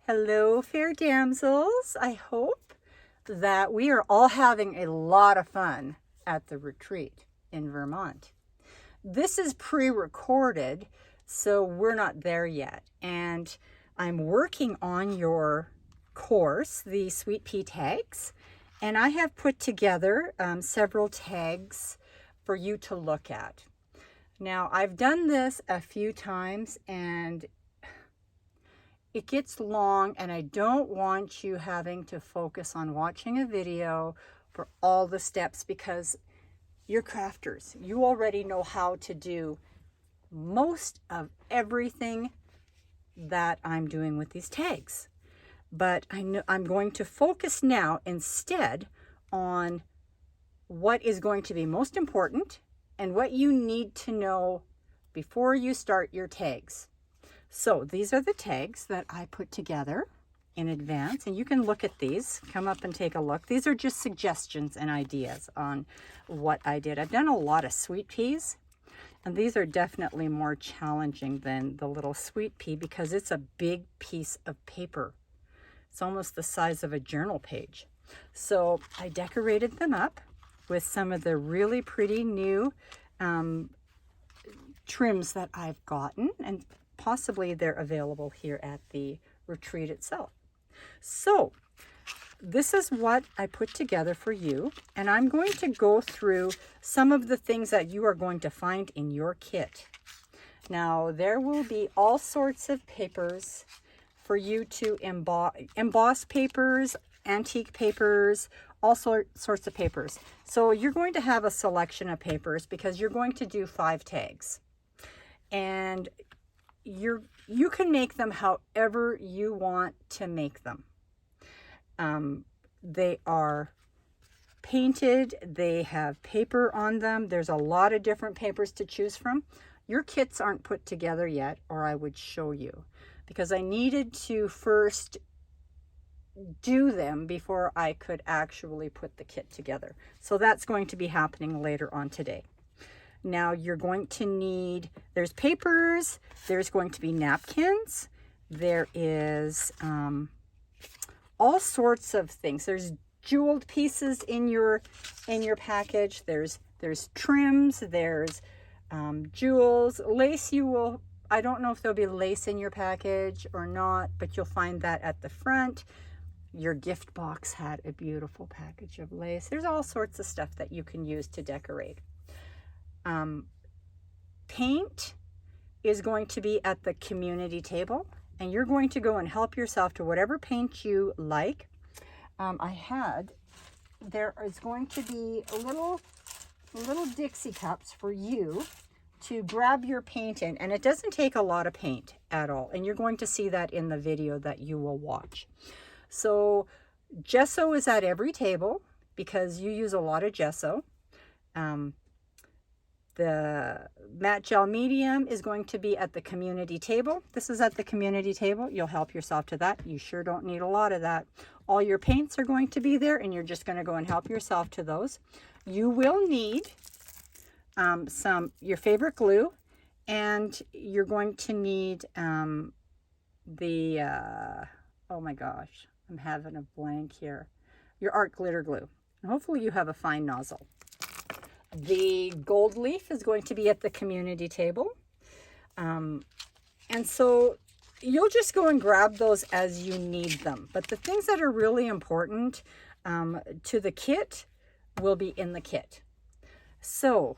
Hello, fair damsels. I hope that we are all having a lot of fun at the retreat in Vermont. This is pre-recorded, so we're not there yet. And I'm working on your course, the Sweet Pea tags, and I have put together several tags for you to look at. Now, I've done this a few times and it gets long, and I don't want you having to focus on watching a video for all the steps because you're crafters. You already know how to do most of everything that I'm doing with these tags. But I'm going to focus now instead on what is going to be most important and what you need to know before you start your tags. So these are the tags that I put together in advance, and you can look at these. Come up and take a look. These are just suggestions and ideas on what I did. I've done a lot of sweet peas, and these are definitely more challenging than the little sweet pea because it's a big piece of paper. It's almost the size of a journal page. So I decorated them up with some of the really pretty new trims that I've gotten, and possibly they're available here at the retreat itself. So this is what I put together for you, and I'm going to go through some of the things that you are going to find in your kit. Now, there will be all sorts of papers for you to emboss papers, antique papers, all sorts of papers. So you're going to have a selection of papers because you're going to do 5 tags. And you can make them however you want to make them. They are painted, they have paper on them. There's a lot of different papers to choose from. Your kits aren't put together yet, or I would show you, because I needed to first do them before I could actually put the kit together. So that's going to be happening later on today. Now you're going to need, there's papers, there's going to be napkins, there is all sorts of things. There's jeweled pieces in your package. There's trims, there's jewels, lace. I don't know if there'll be lace in your package or not, but you'll find that at the front. Your gift box had a beautiful package of lace. There's all sorts of stuff that you can use to decorate. Paint is going to be at the community table, and you're going to go and help yourself to whatever paint you like. There is going to be little Dixie cups for you to grab your paint in, and it doesn't take a lot of paint at all, and you're going to see that in the video that you will watch. So gesso is at every table because you use a lot of gesso. The matte gel medium is going to be at the community table. This is at the community table. You'll help yourself to that. You sure don't need a lot of that. All your paints are going to be there, and you're just going to go and help yourself to those. You will need your favorite glue, and you're going to need oh my gosh, I'm having a blank here. Your art glitter glue. And hopefully you have a fine nozzle. The gold leaf is going to be at the community table. And so you'll just go and grab those as you need them. But the things that are really important to the kit will be in the kit. So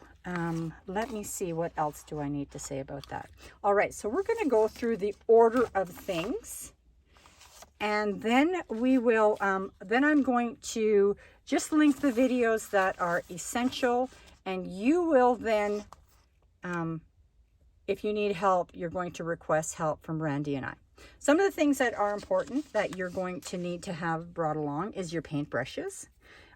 let me see, what else do I need to say about that? All right, so we're going to go through the order of things. And then we will, then I'm going to just link the videos that are essential, and you will then, if you need help, you're going to request help from Randy and I. Some of the things that are important that you're going to need to have brought along is your paintbrushes,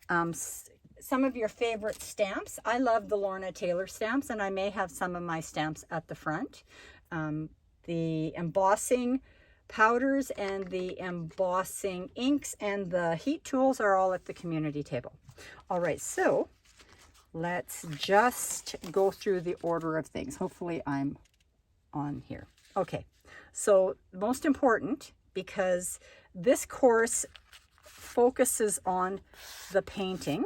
some of your favorite stamps. I love the Lorna Taylor stamps, and I may have some of my stamps at the front. The embossing powders and the embossing inks and the heat tools are all at the community table. All right, so let's just go through the order of things. Hopefully I'm on here. Okay, so most important because this course focuses on the painting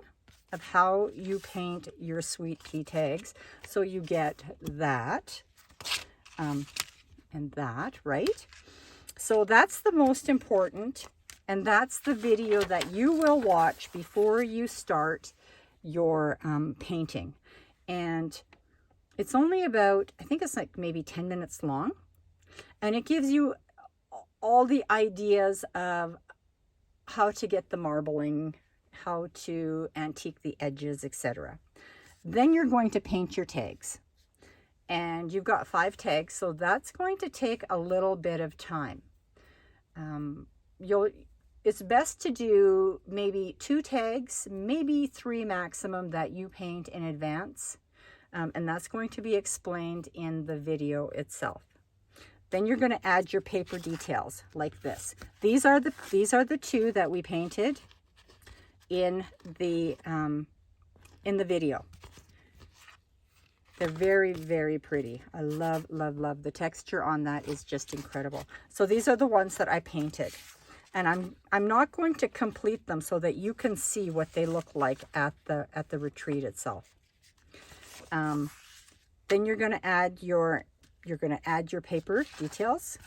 of how you paint your sweet pea tags. So you get that and that, right? So that's the most important, and that's the video that you will watch before you start your painting. And it's only about, I think it's like maybe 10 minutes long, and it gives you all the ideas of how to get the marbling, how to antique the edges, etc. Then you're going to paint your tags. And you've got 5 tags, so that's going to take a little bit of time. It's best to do maybe 2 tags, maybe 3 maximum that you paint in advance. And that's going to be explained in the video itself. Then you're going to add your paper details like this. These are the 2 that we painted in the video. They're very, very pretty. I love, love, love. The texture on that is just incredible. So these are the ones that I painted. And I'm not going to complete them so that you can see what they look like at the retreat itself. Then you're going to add your paper details,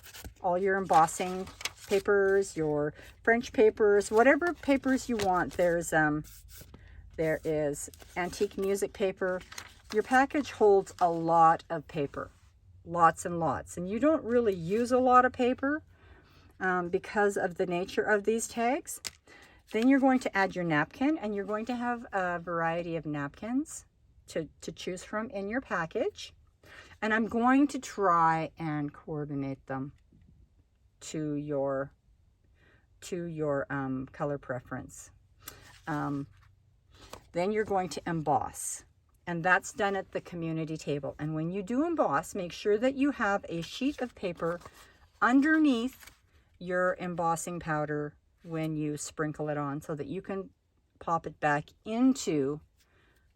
all your embossing papers, your French papers, whatever papers you want. There is antique music paper. Your package holds a lot of paper, lots and lots, and you don't really use a lot of paper because of the nature of these tags. Then you're going to add your napkin, and you're going to have a variety of napkins to choose from in your package. And I'm going to try and coordinate them to your color preference. Then you're going to emboss. And that's done at the community table. And when you do emboss, make sure that you have a sheet of paper underneath your embossing powder when you sprinkle it on, so that you can pop it back into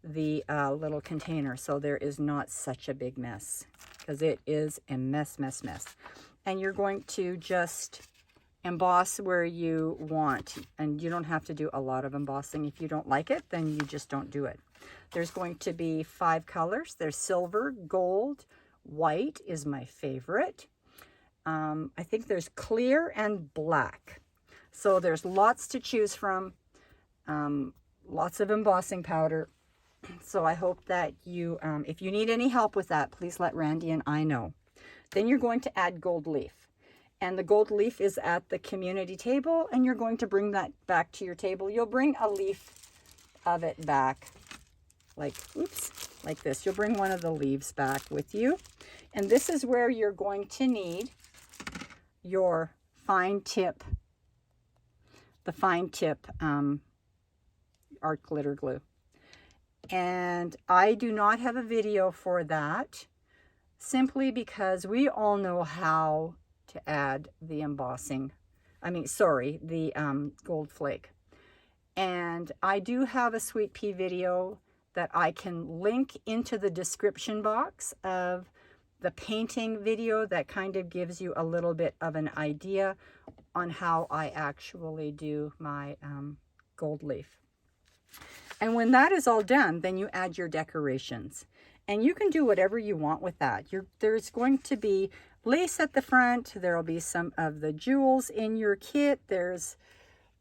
the little container, so there is not such a big mess, because it is a mess. And you're going to just emboss where you want, and you don't have to do a lot of embossing. If you don't like it, then you just don't do it. There's going to be 5 colors. There's silver, gold, white is my favorite. I think there's clear and black. So there's lots to choose from, lots of embossing powder. So I hope that you, if you need any help with that, please let Randy and I know. Then you're going to add gold leaf. And the gold leaf is at the community table, and you're going to bring that back to your table. You'll bring a leaf of it back, like this. You'll bring one of the leaves back with you. And this is where you're going to need your fine tip, art glitter glue. And I do not have a video for that, simply because we all know how to add the gold flake. And I do have a sweet pea video that I can link into the description box of the painting video that kind of gives you a little bit of an idea on how I actually do my gold leaf. And when that is all done, then you add your decorations. And you can do whatever you want with that. There's going to be lace at the front. There'll be some of the jewels in your kit. There'll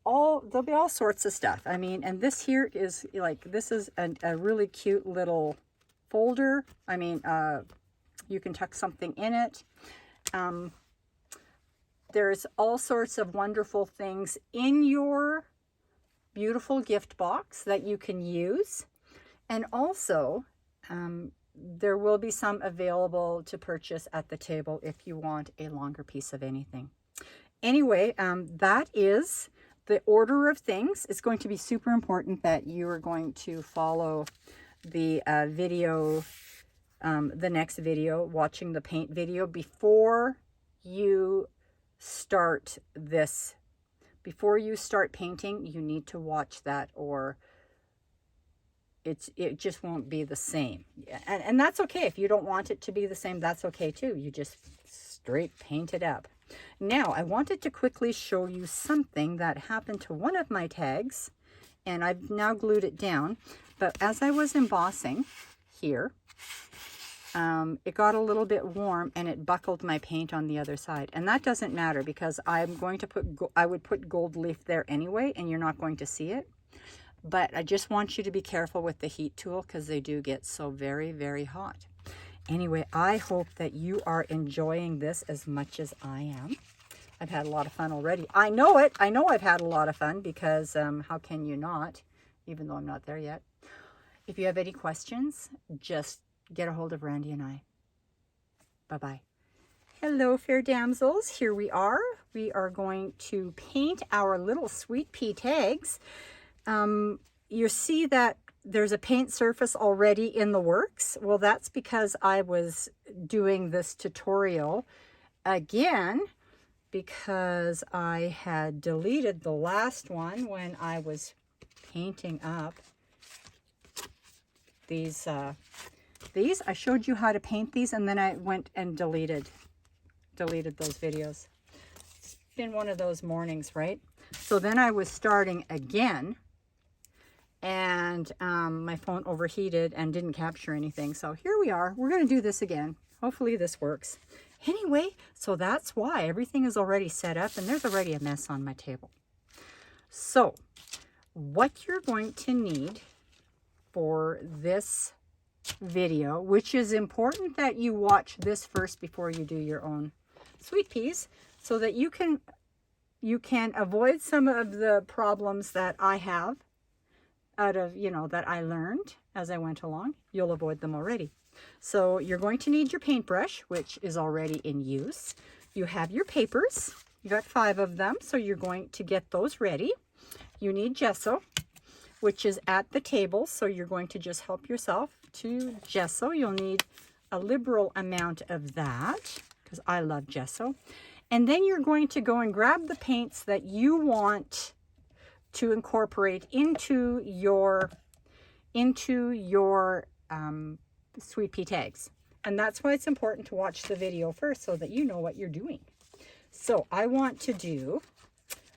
be all sorts of stuff. I mean, and this here is this is a really cute little folder. I mean, you can tuck something in it. There's all sorts of wonderful things in your beautiful gift box that you can use. And also, there will be some available to purchase at the table if you want a longer piece of anything. Anyway, that is the order of things. It's going to be super important that you are going to follow the video, the next video, watching the paint video before you start this. Before you start painting, you need to watch that, or it just won't be the same. And that's okay. If you don't want it to be the same, that's okay too. You just straight paint it up. Now, I wanted to quickly show you something that happened to one of my tags, and I've now glued it down. But as I was embossing here, it got a little bit warm and it buckled my paint on the other side. And that doesn't matter because I'm going to I would put gold leaf there anyway, and you're not going to see it. But I just want you to be careful with the heat tool because they do get so very, very hot. Anyway, I hope that you are enjoying this as much as I am. I've had a lot of fun already. I know it. I know I've had a lot of fun because how can you not, even though I'm not there yet. If you have any questions, just get a hold of Randy and I. Bye-bye. Hello, fair damsels. Here we are. We are going to paint our little sweet pea tags. You see that there's a paint surface already in the works. Well, that's because I was doing this tutorial again because I had deleted the last one when I was painting up these. I showed you how to paint these, and then I went and deleted those videos. It's been one of those mornings, right? So then I was starting again, and my phone overheated and didn't capture anything. So here we are. We're going to do this again. Hopefully this works. Anyway, so that's why everything is already set up, and there's already a mess on my table. So what you're going to need for this video, which is important that you watch this first before you do your own sweet peas, so that you can avoid some of the problems that I have out of, that I learned as I went along. You'll avoid them already. So you're going to need your paintbrush, which is already in use. You have your papers. You got 5 of them, so you're going to get those ready. You need gesso, which is at the table, so you're going to just help yourself to gesso. You'll need a liberal amount of that because I love gesso. And then you're going to go and grab the paints that you want to incorporate into your sweet pea tags. And that's why it's important to watch the video first so that you know what you're doing. So I want to do,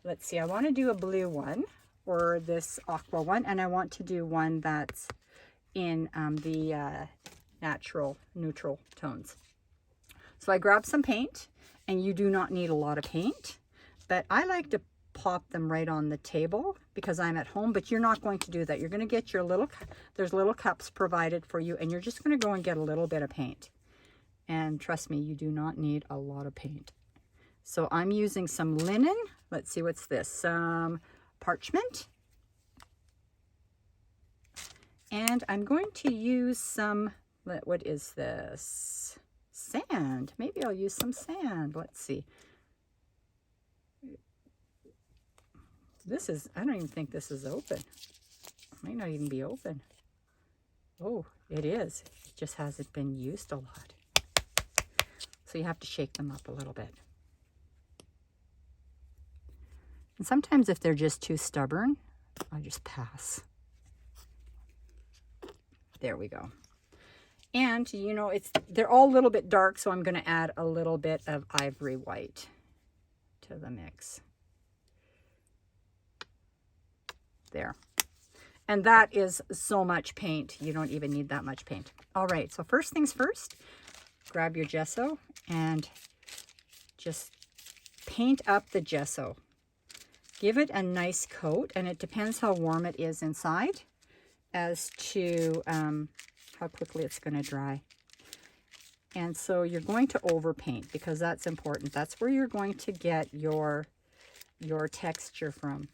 let's see, I want to do a blue one or this aqua one, and I want to do one that's in the natural neutral tones. So I grabbed some paint, and you do not need a lot of paint, but I like to pop them right on the table because I'm at home, but you're not going to do that. You're going to get your there's little cups provided for you, and you're just going to go and get a little bit of paint. And trust me, you do not need a lot of paint. So I'm using some linen. Let's see, what's this? Some parchment. And I'm going to use some, what is this? Sand. Maybe I'll use some sand. Let's see. This is, I don't even think this is open. It might not even be open. Oh, it is. It just hasn't been used a lot. So you have to shake them up a little bit. And sometimes if they're just too stubborn, I just pass. There we go. And they're all a little bit dark, so I'm going to add a little bit of ivory white to the mix. There. And that is so much paint. You don't even need that much paint. All right, so first things first, grab your gesso and just paint up the gesso. Give it a nice coat, and it depends how warm it is inside as to how quickly it's going to dry. And so you're going to overpaint because that's important. That's where you're going to get your texture from.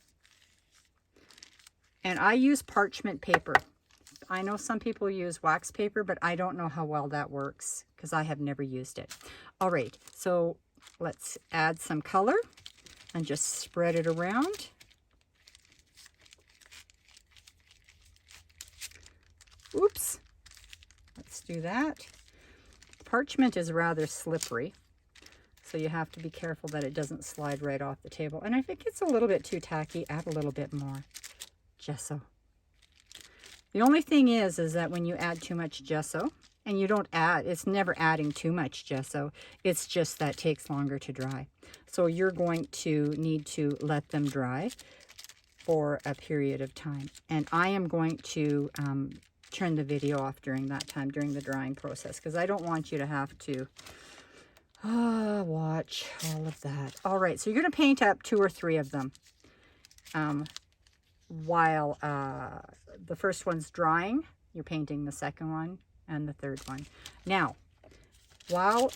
And I use parchment paper. I know some people use wax paper, but I don't know how well that works because I have never used it. All right, so let's add some color and just spread it around. Oops, let's do that. Parchment is rather slippery, so you have to be careful that it doesn't slide right off the table. And if it gets a little bit too tacky, add a little bit more gesso. The only thing is that when you add too much gesso, And you don't add, it's never adding too much gesso. It's just that it takes longer to dry. So you're going to need to let them dry for a period of time. And I am going to turn the video off during that time, during the drying process, because I don't want you to have to watch all of that. All right, so you're going to paint up 2 or 3 of them while the first one's drying. You're painting the second one and the third one. Now, while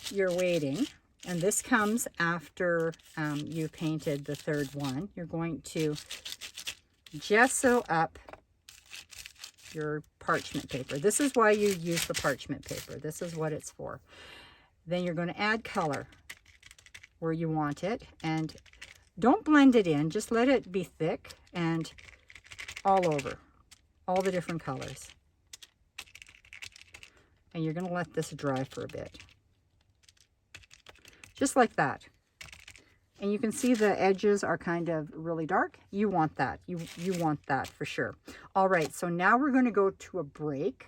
you're waiting, and this comes after you've painted the third one, you're going to gesso up your parchment paper. This is why you use the parchment paper. This is what it's for. Then you're going to add color where you want it, and don't blend it in. Just let it be thick and all over, all the different colors. And you're going to let this dry for a bit. Just like that. And you can see the edges are kind of really dark. You want that. You want that for sure. All right, so now we're going to go to a break.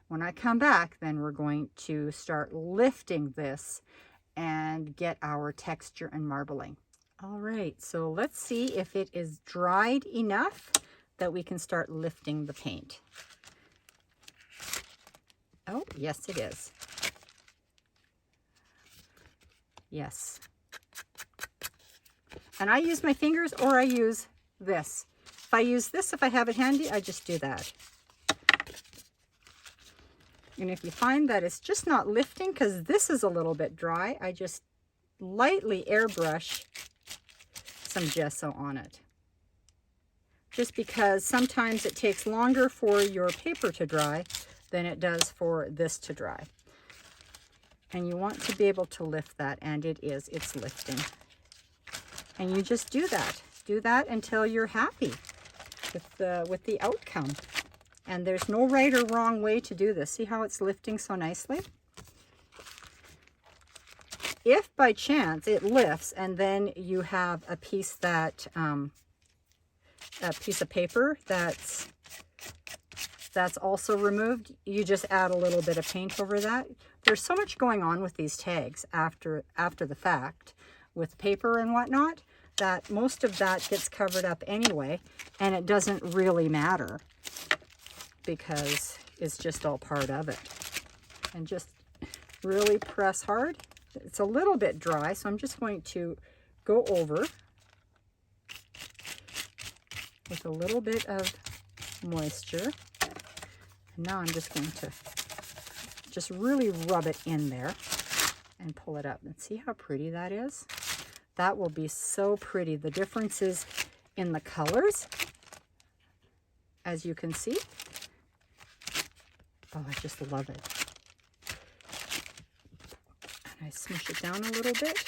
When I come back, then we're going to start lifting this and get our texture and marbling. All right, so let's see if it is dried enough that we can start lifting the paint. Oh, yes, it is. Yes. And I use my fingers, or I use this. If I use this, if I have it handy, I just do that. And if you find that it's just not lifting, because this is a little bit dry, I just lightly airbrush some gesso on it. Just because sometimes it takes longer for your paper to dry than it does for this to dry. And you want to be able to lift that, and it's lifting. And you just do that until you're happy with the outcome. And there's no right or wrong way to do this. See how it's lifting so nicely? If by chance it lifts and then you have a piece that a piece of paper that's also removed, you just add a little bit of paint over that. There's so much going on with these tags after the fact with paper and whatnot that most of that gets covered up anyway, and it doesn't really matter because it's just all part of it. And just really press hard. It's a little bit dry, so I'm just going to go over with a little bit of moisture. And now I'm just going to just really rub it in there and pull it up. And see how pretty that is? That will be so pretty. The difference is in the colors, as you can see. Oh, I just love it. And I smush it down a little bit.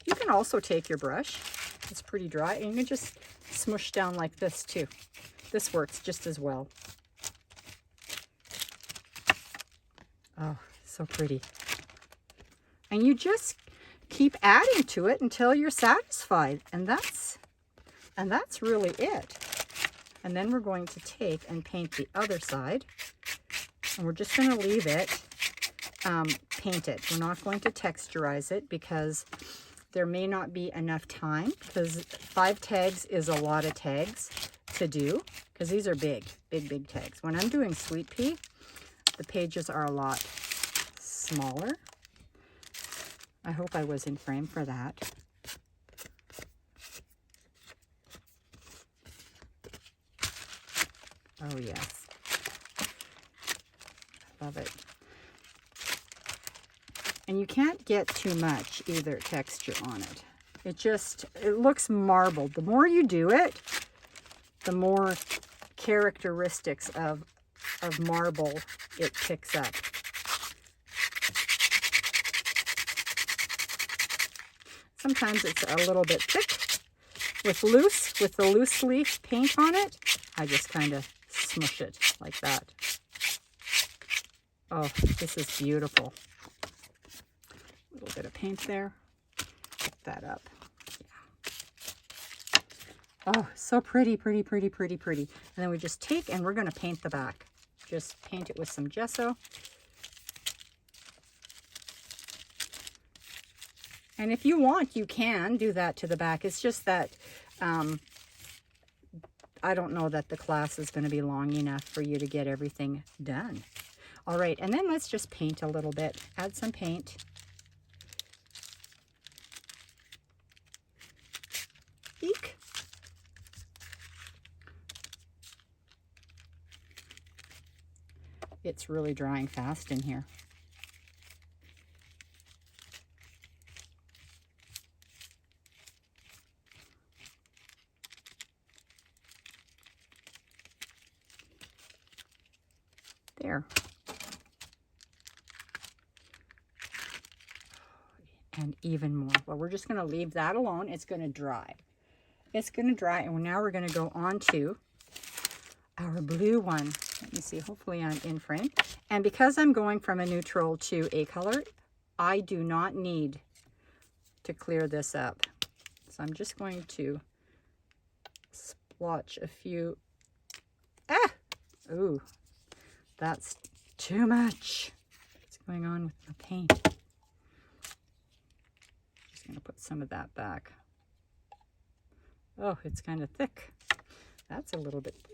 You can also take your brush. It's pretty dry. And you can just smush down like this too. This works just as well. Oh, so pretty. And you just keep adding to it until you're satisfied. And that's really it. And then we're going to take and paint the other side. And we're just going to leave it painted. We're not going to texturize it because there may not be enough time, because 5 tags is a lot of tags to do, because these are big tags. When I'm doing sweet pea, the pages are a lot smaller. I hope I was in frame for that. Oh yes, love it. And you can't get too much either texture on it. It looks marbled. The more you do it, the more characteristics of marble it picks up. Sometimes it's a little bit thick. With the loose leaf paint on it, I just kind of smush it like that. Oh, this is beautiful. A little bit of paint there. Pick that up. Yeah. Oh, so pretty, pretty, pretty, pretty, pretty. And then we just take and we're going to paint the back. just paint it with some gesso. And if you want, you can do that to the back. It's just that I don't know that the class is going to be long enough for you to get everything done. All right, and then let's just paint a little bit. Add some paint. Eek. It's really drying fast in here. There. And even more. Well, we're just going to leave that alone. It's going to dry. It's going to dry, and now we're going to go on to our blue one. Let me see. Hopefully I'm in frame. And because I'm going from a neutral to a color, I do not need to clear this up. So I'm just going to splotch a few. Ah! Ooh. That's too much. What's going on with the paint? Just going to put some of that back. Oh, it's kind of thick. That's a little bit thick.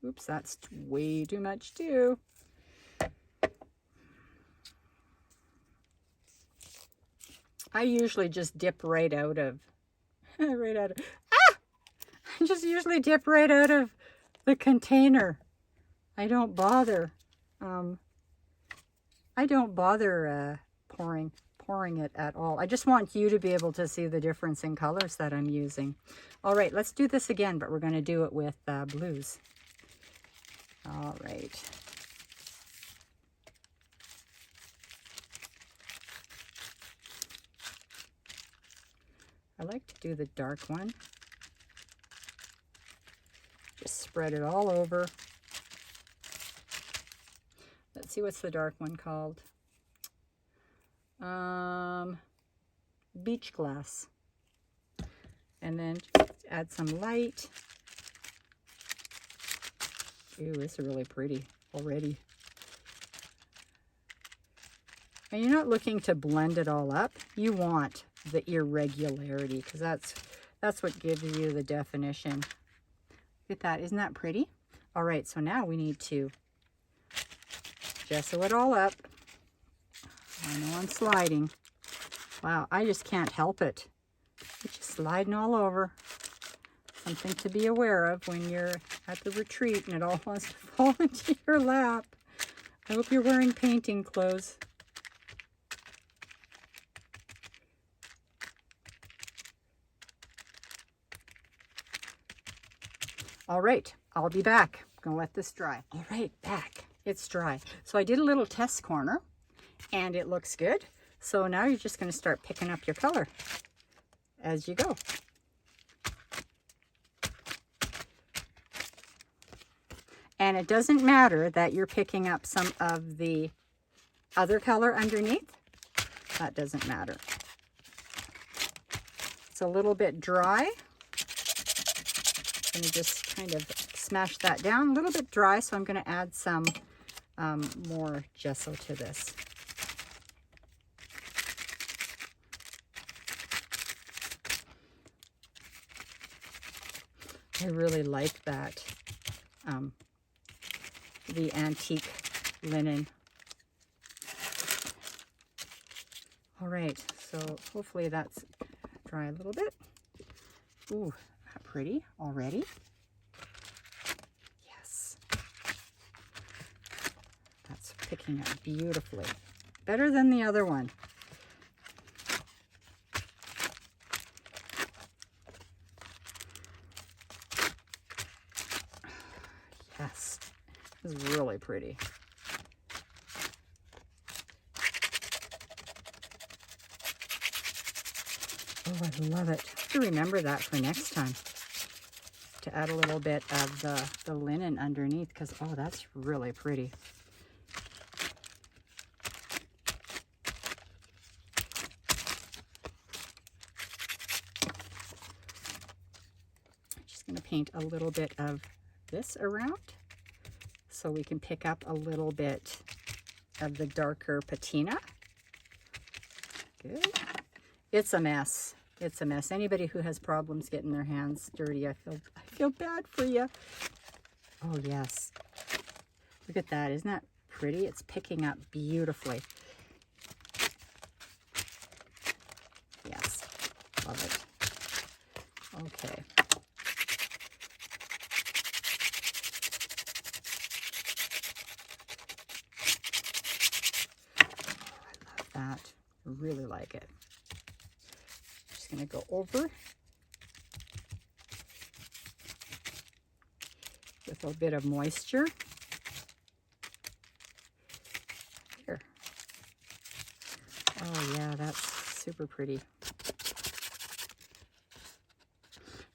Oops, that's way too much too. I usually just dip right out of, I just usually dip right out of the container. I don't bother. I don't bother pouring it at all. I just want you to be able to see the difference in colors that I'm using. All right, let's do this again, but we're going to do it with blues. All right. I like to do the dark one. Just spread it all over. Let's see, what's the dark one called? Beach glass. And then just add some light. Ooh, this is really pretty already. And you're not looking to blend it all up. You want the irregularity, because that's what gives you the definition. Look at that. Isn't that pretty? All right, so now we need to gesso it all up. I know I'm sliding. Wow, I just can't help it. It's just sliding all over. Something to be aware of when you're at the retreat and it all wants to fall into your lap. I hope you're wearing painting clothes. All right, I'll be back. I'm gonna let this dry. All right, back. It's dry. So I did a little test corner and it looks good. So now you're just gonna start picking up your color as you go. And it doesn't matter that you're picking up some of the other color underneath. That doesn't matter. It's a little bit dry. I'm going to just kind of smash that down. A little bit dry, so I'm going to add some more gesso to this. I really like that, the antique linen. All right, so hopefully that's dry a little bit. Ooh. Pretty already. Yes. That's picking up beautifully. Better than the other one. Yes. This is really pretty. Oh, I love it. I have to remember that for next time. To add a little bit of the linen underneath, because oh, that's really pretty. to paint a little bit of this around so we can pick up a little bit of the darker patina. Good. It's a mess. It's a mess. Anybody who has problems getting their hands dirty, I feel bad for you. Oh yes. Look at that. Isn't that pretty? It's picking up beautifully. Yes. Love it. Okay. That. I really like it. Just going to go over with a bit of moisture. Here. Oh yeah, that's super pretty.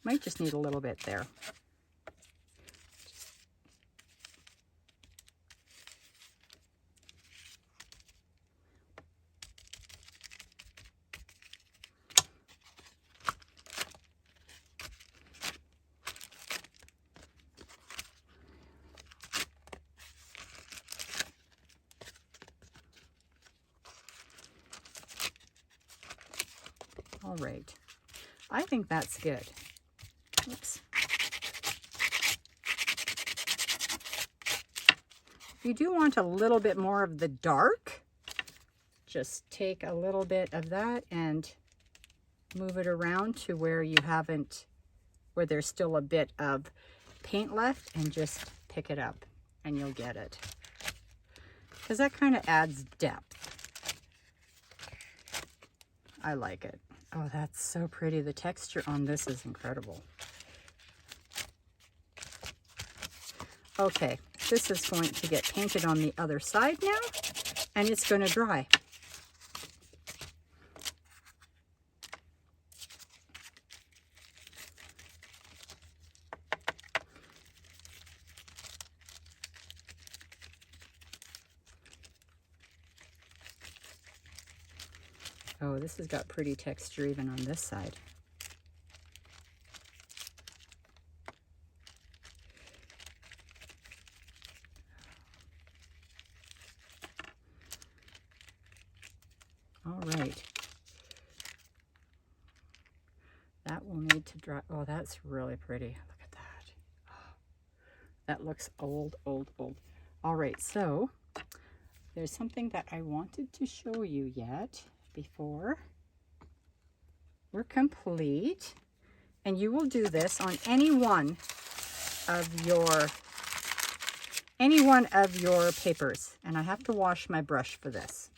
Might just need a little bit there. All right, I think that's good. Oops. If you do want a little bit more of the dark, just take a little bit of that and move it around to where you haven't, where there's still a bit of paint left, and just pick it up and you'll get it. Because that kind of adds depth. I like it. Oh, that's so pretty. The texture on this is incredible. Okay, this is going to get painted on the other side now, and it's going to dry. Oh, this has got pretty texture even on this side. All right. That will need to dry. Oh, that's really pretty. Look at that. Oh, that looks old, old, old. All right, so there's something that I wanted to show you yet before we're complete. And you will do this on any one of your papers. And I have to wash my brush for this,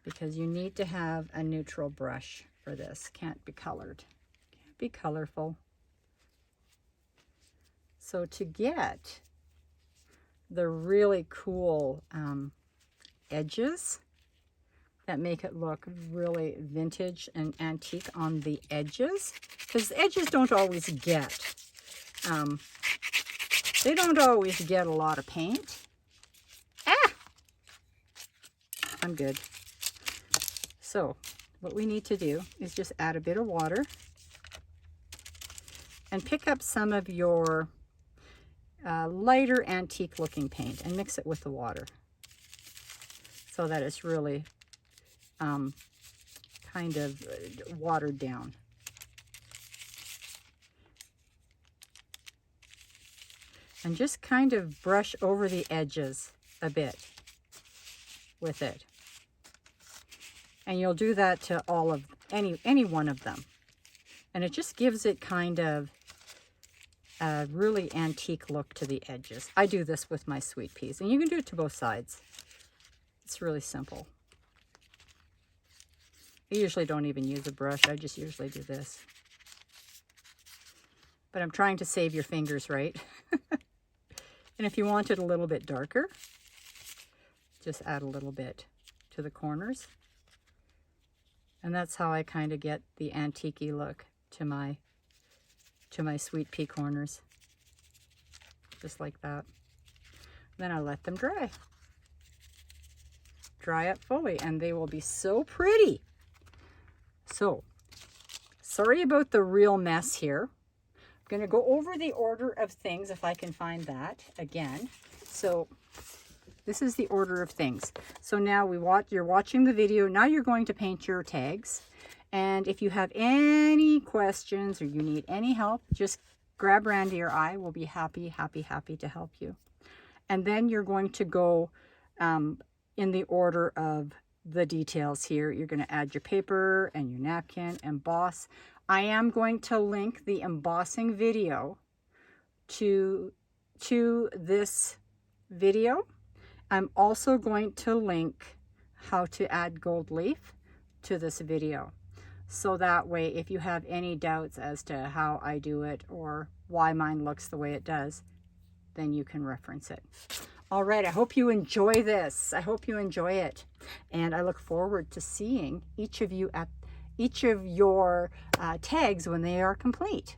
because you need to have a neutral brush for this. Can't be colored. Can't be colorful. So to get the really cool edges that make it look really vintage and antique on the edges, because the edges don't always get, they don't always get a lot of paint. Ah! I'm good. So what we need to do is just add a bit of water and pick up some of your lighter antique looking paint and mix it with the water so that it's really kind of watered down. And just kind of brush over the edges a bit with it. And you'll do that to all of any one of them. And it just gives it kind of a really antique look to the edges. I do this with my sweet peas, and you can do it to both sides. It's really simple. I usually don't even use a brush. I just usually do this. But I'm trying to save your fingers, right? And if you want it a little bit darker, just add a little bit to the corners. And that's how I kind of get the antique-y look to my sweet pea corners. Just like that. Then I let them dry. Dry up fully, and they will be so pretty. So Sorry about the real mess here. I'm going to go over the order of things if I can find that again. So this is the order of things. So now you're watching the video. Now you're going to paint your tags. And if you have any questions or you need any help, just grab Randy or I. We'll be happy to help you. And then you're going to go in the order of the details here. You're going to add your paper and your napkin, emboss. I am going to link the embossing video to this video. I'm also going to link how to add gold leaf to this video. So that way, if you have any doubts as to how I do it or why mine looks the way it does, then you can reference it. All right, I hope you enjoy this. I hope you enjoy it. And I look forward to seeing each of you at each of your tags when they are complete.